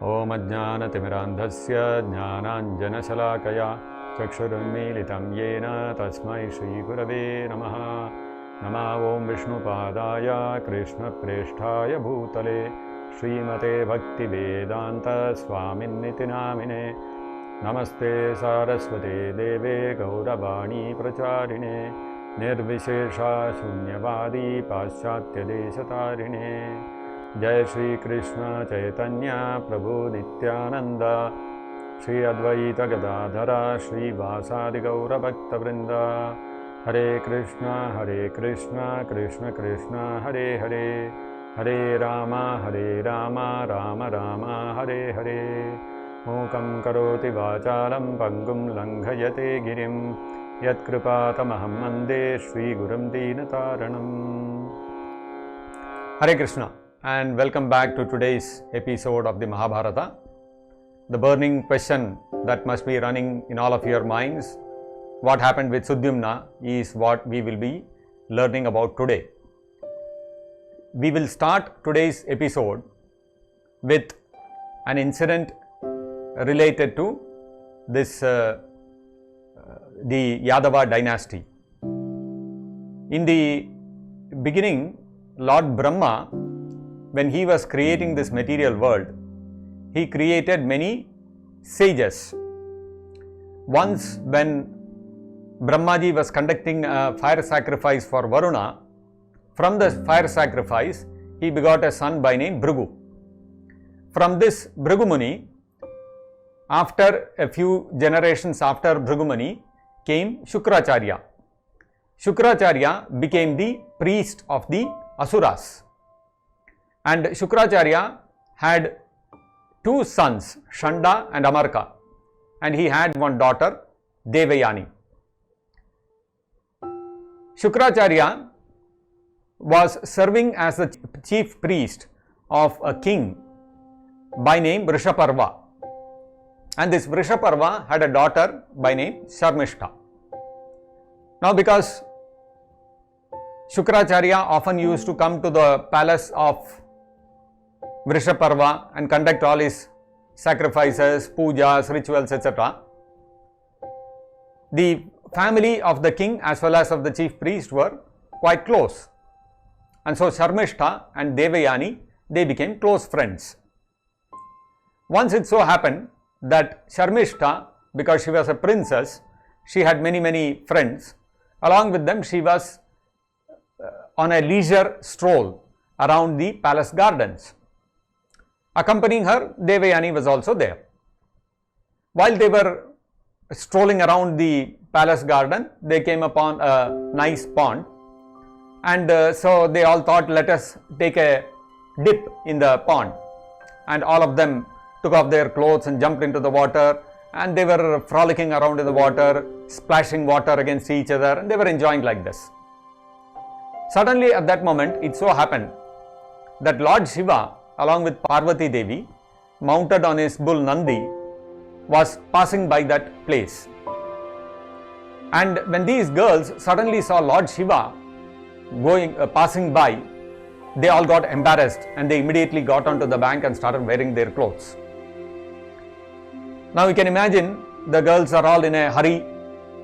ॐ अज्ञानतिमिरान्धस्य ज्ञानाञ्जनशलाकया चक्षुरुन्मीलितं येन तस्मै श्रीगुरवे नमः। नमः ॐ विष्णुपादाय कृष्णप्रेष्ठाय भूतले श्रीमते भक्तिवेदान्तस्वामिन्निति नामिने। नमस्ते सारस्वते देवे गौरवाणी प्रचारिणे निर्विशेषा शून्यवादी पाश्चात्यदेशतारिणे। जय श्री कृष्ण चैतन्य प्रभु नित्यानंद श्री अद्वैत गदाधर श्रीवासादि गौरभक्तवृंद। हरे कृष्ण कृष्ण कृष्ण हरे हरे, हरे राम राम राम हरे हरे। मूकं करोति वाचालं पंगुं लंघयते गिरिं यत्कृपातमहं वन्दे श्रीगुरुं दीनतारणम्। Hare Krishna and welcome back to today's episode of the Mahabharata. The burning question that must be running in all of your minds, what happened with Sudyumna, is what we will be learning about today. We will start today's episode with an incident related to this the Yadava dynasty. In the beginning, Lord Brahma, when he was creating this material world, he created many sages. Once when Brahmaji was conducting a fire sacrifice for Varuna, from the fire sacrifice he begot a son by name Bhrigu. From this Bhrigu Muni, after a few generations after Bhrigu Muni, came Shukracharya. Shukracharya became the priest of the Asuras. And Shukracharya had two sons, Shanda and Amarka, and he had one daughter, Devayani. Shukracharya was serving as the chief priest of a king by name Vrishaparva, and this Vrishaparva had a daughter by name Sharmishta. Now, because Shukracharya often used to come to the palace of Vrishaparva and conduct all his sacrifices, pujas, rituals, etc. The family of the king as well as of the chief priest were quite close. And so Sharmishta and Devayani, they became close friends. Once it so happened that Sharmishta, because she was a princess, she had many friends. Along with them, she was on a leisure stroll around the palace gardens. Accompanying her, Devayani was also there. While they were strolling around the palace garden, they came upon a nice pond, and so they all thought, let us take a dip in the pond. And all of them took off their clothes and jumped into the water, and they were frolicking around in the water, splashing water against each other, and they were enjoying like this. Suddenly at that moment, it so happened that Lord Shiva, along with Parvati Devi, mounted on his bull Nandi, was passing by that place. And when these girls suddenly saw Lord Shiva passing by, they all got embarrassed and they immediately got onto the bank and started wearing their clothes. Now you can imagine the girls are all in a hurry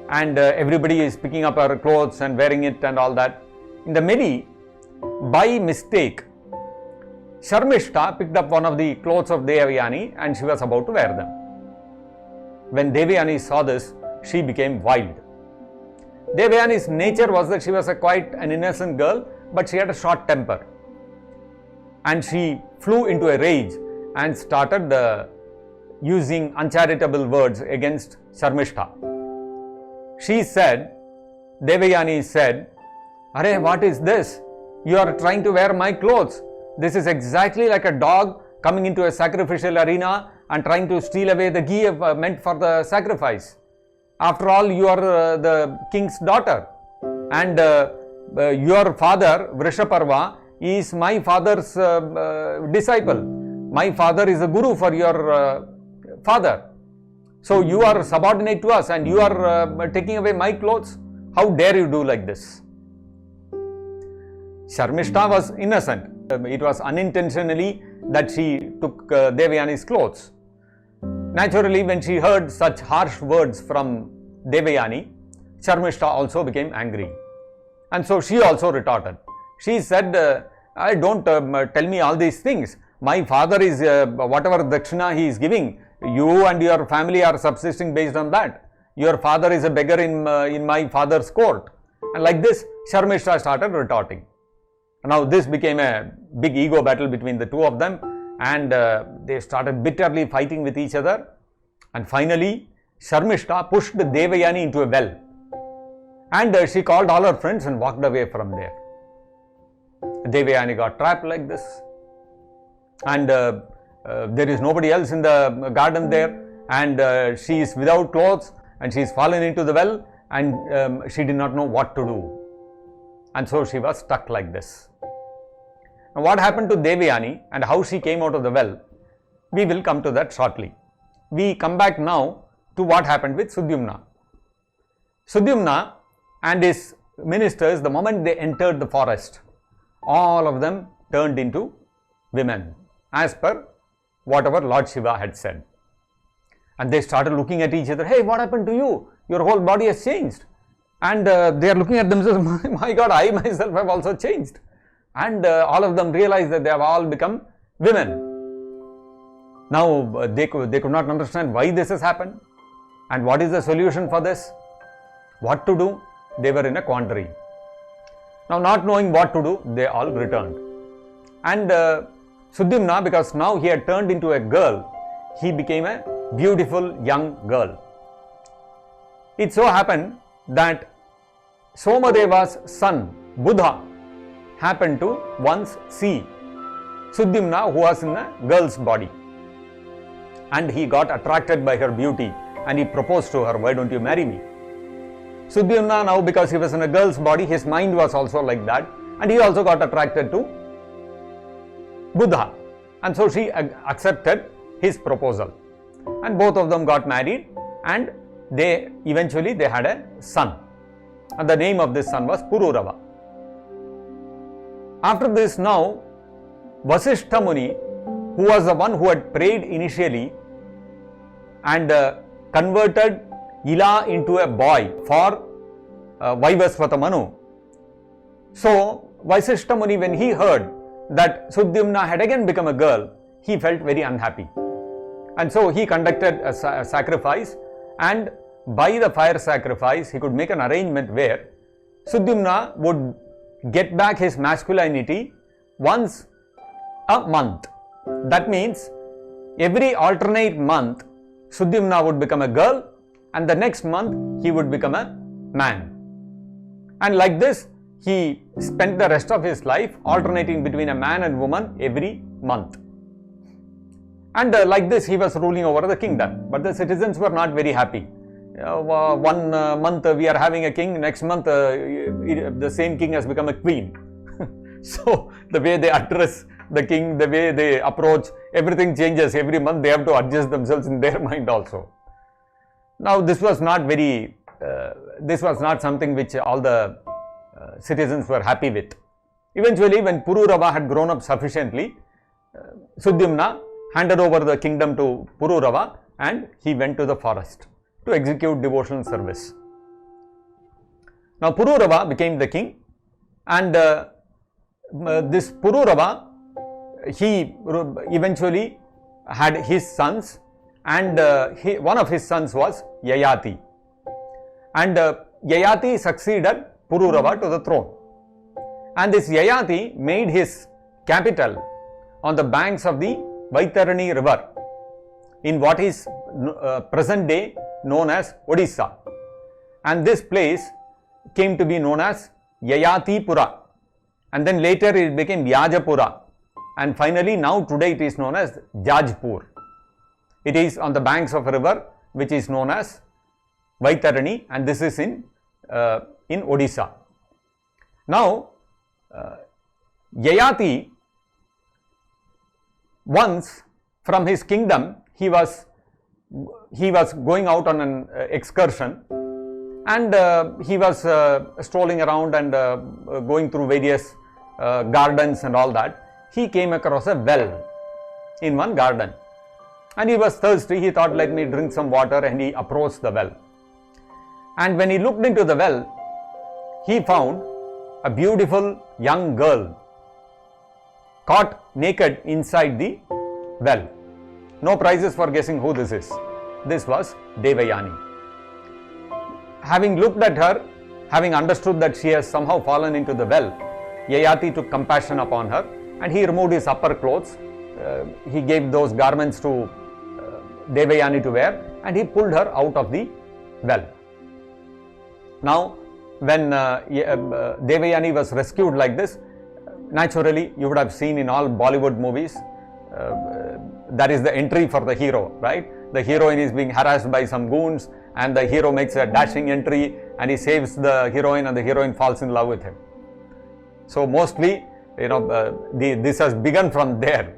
and everybody is picking up her clothes and wearing it and all that. In the middle, by mistake, Sharmishta picked up one of the clothes of Devayani and she was about to wear them. When Devayani saw this, she became wild. Devayani's nature was that she was quite an innocent girl, but she had a short temper. And she flew into a rage and started using uncharitable words against Sharmishta. She said, Devayani said, "Arey, what is this? You are trying to wear my clothes. This is exactly like a dog coming into a sacrificial arena and trying to steal away the ghee meant for the sacrifice. After all, you are the king's daughter, and your father, Vrishaparva, is my father's disciple. My father is a guru for your father. So you are subordinate to us and you are taking away my clothes. How dare you do like this?" Sharmishta was innocent. It was unintentionally that she took Devayani's clothes. Naturally, when she heard such harsh words from Devayani, Sharmishta also became angry. And so she also retorted. She said, don't tell me all these things. My father is, whatever dakshina he is giving, you and your family are subsisting based on that. Your father is a beggar in my father's court. And like this, Sharmishta started retorting. Now this became a big ego battle between the two of them, and they started bitterly fighting with each other. And finally, Sharmishta pushed Devayani into a well, and she called all her friends and walked away from there. Devayani got trapped like this, and there is nobody else in the garden there, and she is without clothes, and she is fallen into the well, and she did not know what to do, and so she was stuck like this. Now, what happened to Devayani and how she came out of the well, we will come to that shortly. We come back now to what happened with Sudyumna. Sudyumna and his ministers, the moment they entered the forest, all of them turned into women, as per whatever Lord Shiva had said. And they started looking at each other. Hey, what happened to you? Your whole body has changed. And they are looking at themselves. My God, I myself have also changed. And all of them realized that they have all become women. Now they could not understand why this has happened and what is the solution for this, what to do. They were in a quandary. Now, not knowing what to do, they all returned. And Sudyumna, because now he had turned into a girl, he became a beautiful young girl. It so happened that Somadeva's son, Buddha, happened to once see Sudyumna, who was in a girl's body. And he got attracted by her beauty and he proposed to her, why don't you marry me? Sudyumna now, because he was in a girl's body, his mind was also like that, and he also got attracted to Buddha. And so she accepted his proposal. And both of them got married, and they eventually had a son. And the name of this son was Pururava. After this now, Vasishtha Muni, who was the one who had prayed initially and converted Ila into a boy for Vaivasvata Manu. So, Vasishtha Muni, when he heard that Sudyumna had again become a girl, he felt very unhappy. And so, he conducted a sacrifice, and by the fire sacrifice, he could make an arrangement where Sudyumna would get back his masculinity once a month. That means, every alternate month, Sudyumna would become a girl, and the next month he would become a man. And like this, he spent the rest of his life alternating between a man and woman every month. And like this, he was ruling over the kingdom. But the citizens were not very happy. One month we are having a king, next month the same king has become a queen. So the way they address the king, the way they approach, everything changes. Every month they have to adjust themselves in their mind also. Now this was not something which all the citizens were happy with. Eventually, when Pururava had grown up sufficiently, Sudyumna handed over the kingdom to Pururava and he went to the forest to execute devotional service. Now Pururava became the king, and this Pururava, he eventually had his sons, and one of his sons was Yayati, and Yayati succeeded Pururava to the throne, and this Yayati made his capital on the banks of the Vaitarani river in what is present day known as Odisha, and this place came to be known as Yayatipura, and then later it became Vyajapura, and finally now today it is known as Jajpur. It is on the banks of a river which is known as Vaitarani, and this is in Odisha. Now Yayati, once from his kingdom, he was going out on an excursion, and he was strolling around and going through various gardens and all that. He came across a well, in one garden. And he was thirsty. He thought, let me drink some water, and he approached the well. And when he looked into the well, he found a beautiful young girl caught naked inside the well. No prizes for guessing who this is. This was Devayani. Having looked at her, having understood that she has somehow fallen into the well, Yayati took compassion upon her, and he removed his upper clothes. He gave those garments to Devayani to wear, and he pulled her out of the well. Now, when Devayani was rescued like this, naturally you would have seen in all Bollywood movies, that is the entry for the hero, right? The heroine is being harassed by some goons, and the hero makes a dashing entry, and he saves the heroine, and the heroine falls in love with him. So mostly, this has begun from there.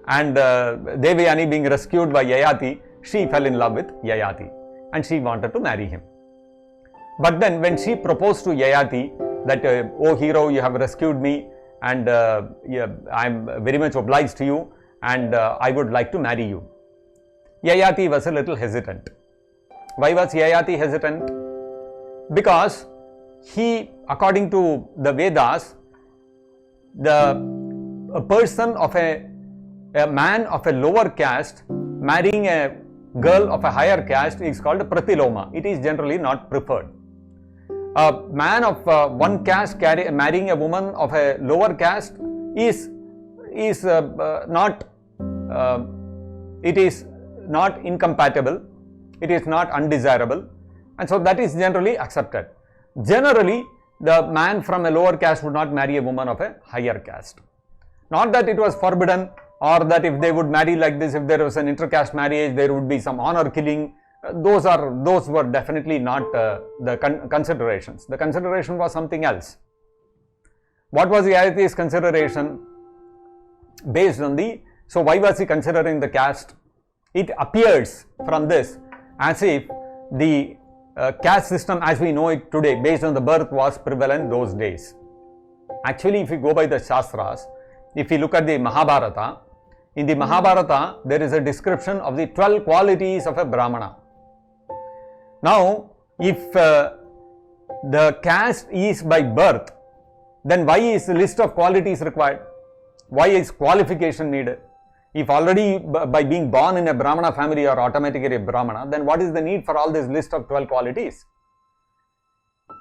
And Devayani, being rescued by Yayati, she fell in love with Yayati, and she wanted to marry him. But then when she proposed to Yayati that, oh hero, you have rescued me, and I am very much obliged to you, and I would like to marry you, Yayati was a little hesitant. Why was Yayati hesitant? Because according to the Vedas, a person of a man of a lower caste marrying a girl of a higher caste is called pratiloma. It is generally not preferred. A man of one caste marrying a woman of a lower caste is not incompatible. It is not undesirable, and so that is generally accepted. Generally, the man from a lower caste would not marry a woman of a higher caste. Not that it was forbidden, or that if they would marry like this, if there was an intercaste marriage, there would be some honor killing. Those were definitely not the considerations. The consideration was something else. What was Yayati's consideration? Based on so why was he considering the caste? It appears from this as if the caste system as we know it today, based on the birth, was prevalent those days. Actually, if you go by the Shastras, if you look at the Mahabharata, in the Mahabharata, there is a description of the 12 qualities of a Brahmana. Now, if the caste is by birth, then why is the list of qualities required? Why is qualification needed? If already by being born in a Brahmana family you are automatically a Brahmana, then what is the need for all this list of 12 qualities?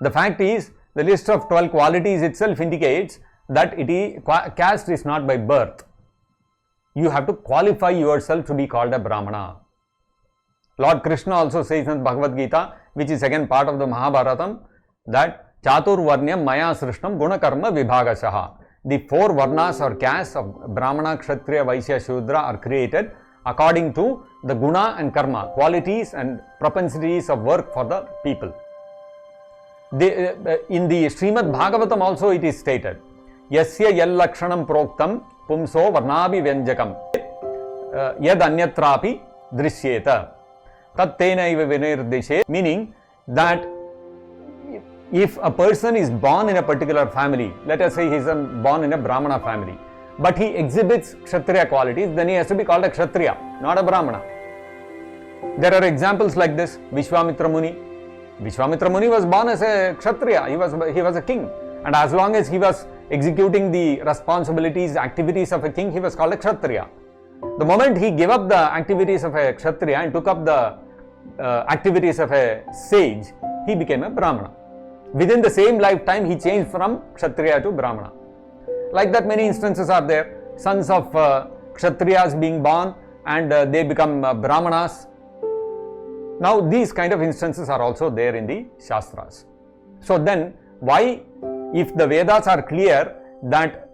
The fact is, the list of 12 qualities itself indicates that caste is not by birth. You have to qualify yourself to be called a Brahmana. Lord Krishna also says in Bhagavad Gita, which is again part of the Mahabharatam, that Chatur Varnyam Maya Srishnam Guna Karma Vibhagashaha. The 4 Varnas or castes of Brahmana, Kshatriya, Vaishya, Shudra are created according to the Guna and Karma, qualities and propensities of work for the people. In the Srimad Bhagavatam also it is stated, Yasya yal lakshanam proktam pumso varnabi vyanjakam yad anyatrapi drishyeta tattena iva vinirdishe, meaning that if a person is born in a particular family, let us say he is born in a Brahmana family, but he exhibits Kshatriya qualities, then he has to be called a Kshatriya, not a Brahmana. There are examples like this. Vishwamitra Muni. Vishwamitra Muni was born as a Kshatriya, he was a king, and as long as he was executing the responsibilities, activities of a king, he was called a Kshatriya. The moment he gave up the activities of a Kshatriya and took up the activities of a sage, he became a Brahmana. Within the same lifetime, he changed from Kshatriya to Brahmana. Like that, many instances are there. Sons of Kshatriyas being born and they become Brahmanas. Now, these kind of instances are also there in the Shastras. So then, why, if the Vedas are clear that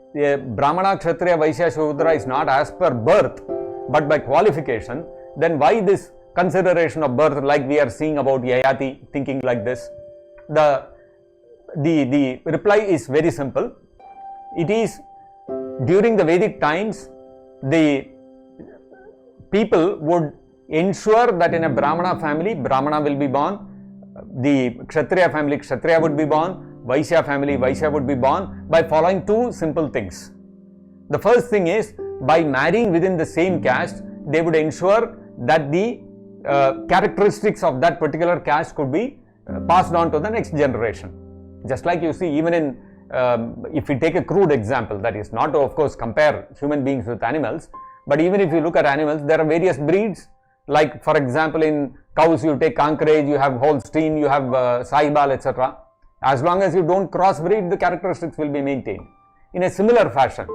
Brahmana, Kshatriya, Vaishya, Shudra is not as per birth, but by qualification, then why this consideration of birth, like we are seeing about Yayati thinking like this? The reply is very simple. It is during the Vedic times, the people would ensure that in a Brahmana family, Brahmana will be born, the Kshatriya family, Kshatriya would be born, Vaishya family, Vaishya would be born by following 2 simple things. The first thing is by marrying within the same caste, they would ensure that the characteristics of that particular caste could be passed on to the next generation. Just like you see, even in if we take a crude example, that is not to of course compare human beings with animals, but even if you look at animals, there are various breeds. Like for example, in cows you take Kankaraj, you have Holstein, you have Sahiwal, etc. As long as you don't crossbreed, the characteristics will be maintained. In a similar fashion,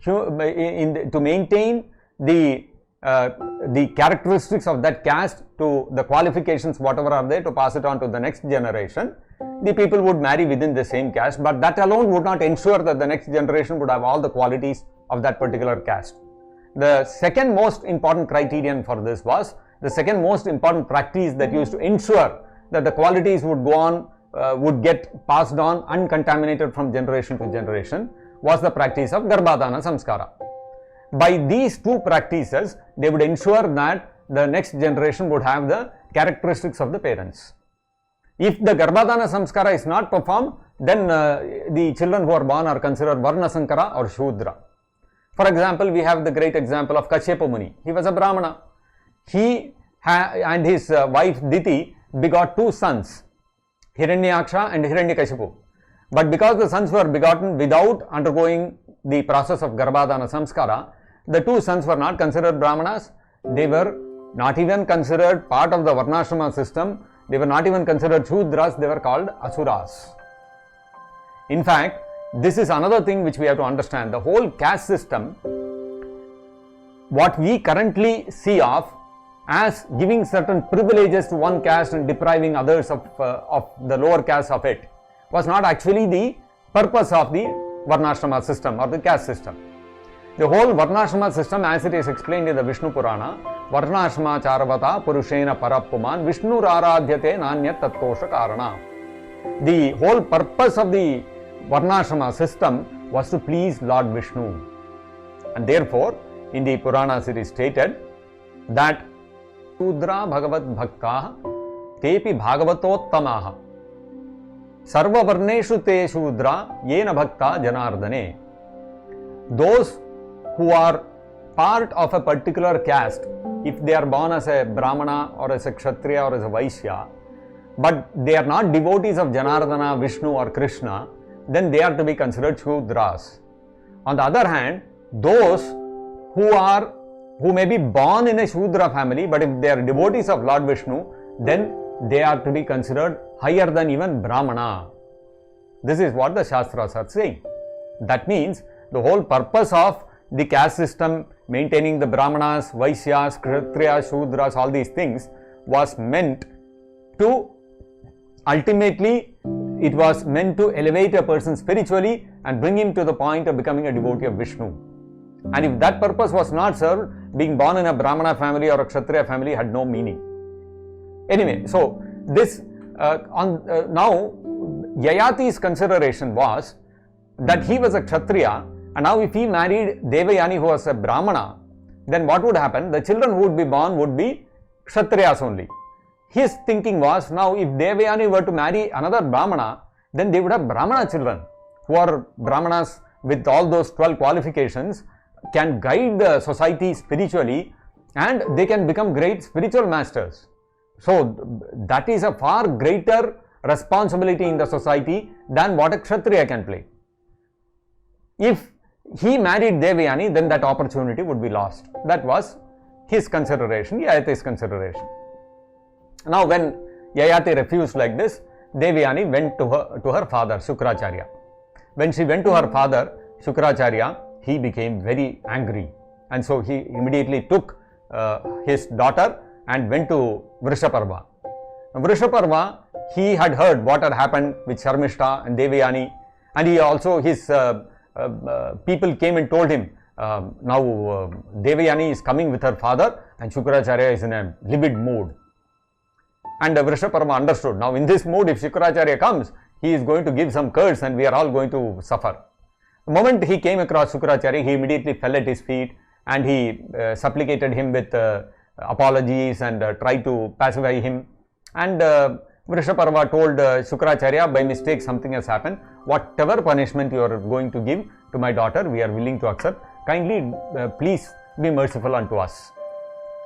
to maintain the characteristics of that caste to the qualifications whatever are there to pass it on to the next generation, the people would marry within the same caste, but that alone would not ensure that the next generation would have all the qualities of that particular caste. The second most important criterion for this was, the second most important practice that used to ensure that the qualities would go on, would get passed on uncontaminated from generation to generation, was the practice of Garbhadana Samskara. By these two practices, they would ensure that the next generation would have the characteristics of the parents. If the Garbhadana Samskara is not performed, then the children who are born are considered Varna Sankara or Shudra. For example, we have the great example of Kashyapa Muni. He was a Brahmana. He and his wife Diti begot two sons, Hiranyaksha and Hiranyakashipu. But because the sons were begotten without undergoing the process of Garbhadana Samskara, the two sons were not considered Brahmanas. They were not even considered part of the Varnashrama system. They were not even considered Shudras. They were called Asuras. In fact, this is another thing which we have to understand. The whole caste system, what we currently see of as giving certain privileges to one caste and depriving others of the lower caste of it, was not actually the purpose of the Varnashrama system or the caste system. The whole Varnashrama system, as it is explained in the Vishnu Purana, Varnashrama Charavata Purushena Parapuman Vishnu Aradhyate Nanyat Tattosha Karana. The whole purpose of the Varnashrama system was to please Lord Vishnu. And therefore, in the Puranas it is stated that Shudra Bhagavad Bhaktaha Tepi Bhagavatottamaha Sarva Varneshu Te Shudra Yena Bhakta Janardane. Those who are part of a particular caste, if they are born as a Brahmana or as a Kshatriya or as a Vaishya, but they are not devotees of Janardana, Vishnu or Krishna, then they are to be considered Shudras. On the other hand, those who may be born in a Shudra family, but if they are devotees of Lord Vishnu, then they are to be considered higher than even Brahmana. This is what the Shastras are saying. That means the whole purpose of the caste system, maintaining the Brahmanas, Vaishyas, Kshatriyas, Shudras, all these things, was meant to ultimately, it was meant to elevate a person spiritually and bring him to the point of becoming a devotee of Vishnu. And if that purpose was not served, being born in a Brahmana family or a Kshatriya family had no meaning. Anyway, so this now Yayati's consideration was that he was a Kshatriya, and now if he married Devayani who was a Brahmana, then what would happen? The children who would be born would be Kshatriyas only. His thinking was, now if Devayani were to marry another Brahmana, then they would have Brahmana children who are Brahmanas with all those 12 qualifications, can guide the society spiritually, and they can become great spiritual masters. So that is a far greater responsibility in the society than what a Kshatriya can play. If he married Devayani, then that opportunity would be lost. That was his consideration, Yayati's consideration. Now when Yayati refused like this, Devayani went to her father, Shukracharya. When she went to her father, Shukracharya, he became very angry, and so he immediately took his daughter and went to Vrishaparva. Vrishaparva, he had heard what had happened with Sharmishta and Devayani, and he also, his people came and told him, now Devayani is coming with her father and Shukracharya is in a livid mood. And Vrishaparva understood, now in this mood, if Shukracharya comes, he is going to give some curse and we are all going to suffer. The moment he came across Shukracharya, he immediately fell at his feet and he supplicated him with apologies and tried to pacify him. And Vrishaparva told Shukracharya, by mistake something has happened, whatever punishment you are going to give, to my daughter, we are willing to accept. Kindly, please be merciful unto us.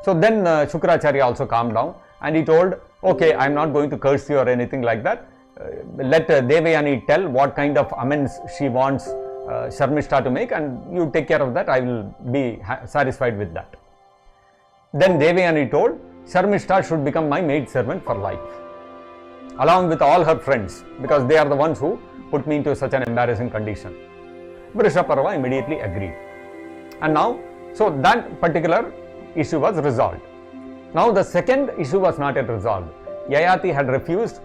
So then Shukracharya also calmed down and he told, okay, I am not going to curse you or anything like that. Let Devayani tell what kind of amends she wants Sharmishta to make, and you take care of that. I will be satisfied with that. Then Devayani told, Sharmishta should become my maid servant for life, along with all her friends, because they are the ones who put me into such an embarrassing condition. Vrishaparva immediately agreed. And now, so that particular issue was resolved. Now the second issue was not yet resolved. Yayati had refused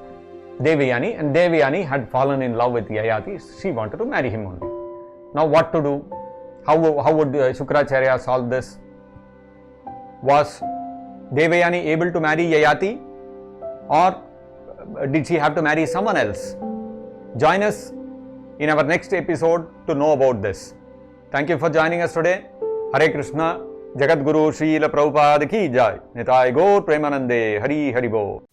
Devayani, and Devayani had fallen in love with Yayati. She wanted to marry him only. Now what to do? How would Shukracharya solve this? Was Devayani able to marry Yayati, or did she have to marry someone else? Join us in our next episode to know about this. Thank you for joining us today. Hare Krishna. Jagat Guru Srila Prabhupada ki jai. Nitai Gaur Premanande. Hari Hari Bo.